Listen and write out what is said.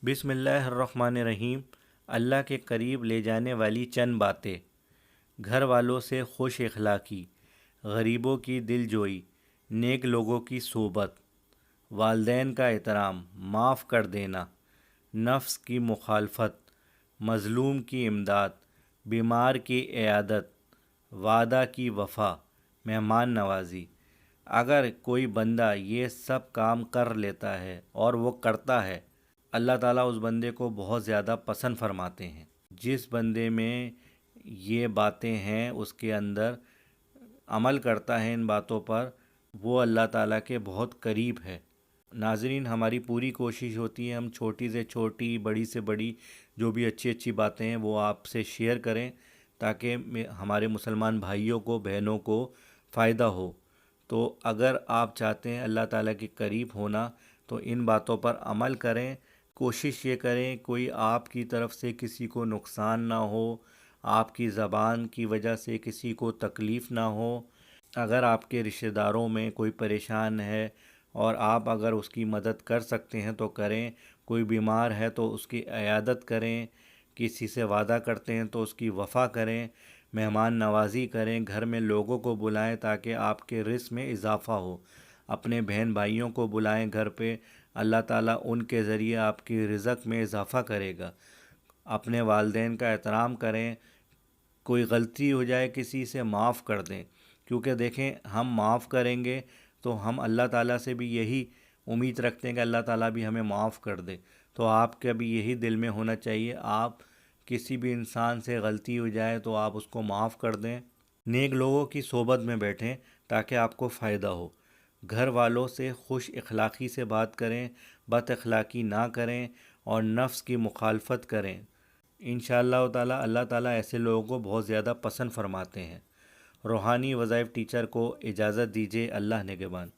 بسم اللہ الرحمن الرحیم۔ اللہ کے قریب لے جانے والی چند باتیں: گھر والوں سے خوش اخلاقی، غریبوں کی دل جوئی، نیک لوگوں کی صحبت، والدین کا احترام، معاف کر دینا، نفس کی مخالفت، مظلوم کی امداد، بیمار کی عیادت، وعدہ کی وفا، مہمان نوازی۔ اگر کوئی بندہ یہ سب کام کر لیتا ہے اور وہ کرتا ہے، اللہ تعالیٰ اس بندے کو بہت زیادہ پسند فرماتے ہیں۔ جس بندے میں یہ باتیں ہیں، اس کے اندر عمل کرتا ہے ان باتوں پر، وہ اللہ تعالیٰ کے بہت قریب ہے۔ ناظرین، ہماری پوری کوشش ہوتی ہے ہم چھوٹی سے چھوٹی، بڑی سے بڑی جو بھی اچھی اچھی باتیں ہیں وہ آپ سے شیئر کریں، تاکہ ہمارے مسلمان بھائیوں کو، بہنوں کو فائدہ ہو۔ تو اگر آپ چاہتے ہیں اللہ تعالیٰ کے قریب ہونا تو ان باتوں پر عمل کریں۔ کوشش یہ کریں کوئی آپ کی طرف سے کسی کو نقصان نہ ہو، آپ کی زبان کی وجہ سے کسی کو تکلیف نہ ہو۔ اگر آپ کے رشتہ داروں میں کوئی پریشان ہے اور آپ اگر اس کی مدد کر سکتے ہیں تو کریں، کوئی بیمار ہے تو اس کی عیادت کریں، کسی سے وعدہ کرتے ہیں تو اس کی وفا کریں، مہمان نوازی کریں، گھر میں لوگوں کو بلائیں تاکہ آپ کے رزق میں اضافہ ہو، اپنے بہن بھائیوں کو بلائیں گھر پہ، اللہ تعالیٰ ان کے ذریعے آپ کی رزق میں اضافہ کرے گا۔ اپنے والدین کا احترام کریں، کوئی غلطی ہو جائے کسی سے معاف کر دیں، کیونکہ دیکھیں ہم معاف کریں گے تو ہم اللہ تعالیٰ سے بھی یہی امید رکھتے ہیں کہ اللہ تعالیٰ بھی ہمیں معاف کر دے۔ تو آپ کا بھی یہی دل میں ہونا چاہیے، آپ کسی بھی انسان سے غلطی ہو جائے تو آپ اس کو معاف کر دیں۔ نیک لوگوں کی صحبت میں بیٹھیں تاکہ آپ کو فائدہ ہو۔ گھر والوں سے خوش اخلاقی سے بات کریں، بد اخلاقی نہ کریں اور نفس کی مخالفت کریں۔ انشاءاللہ تعالیٰ اللہ تعالیٰ ایسے لوگوں کو بہت زیادہ پسند فرماتے ہیں۔ روحانی وظائف ٹیچر کو اجازت دیجیے۔ اللہ نگہبان۔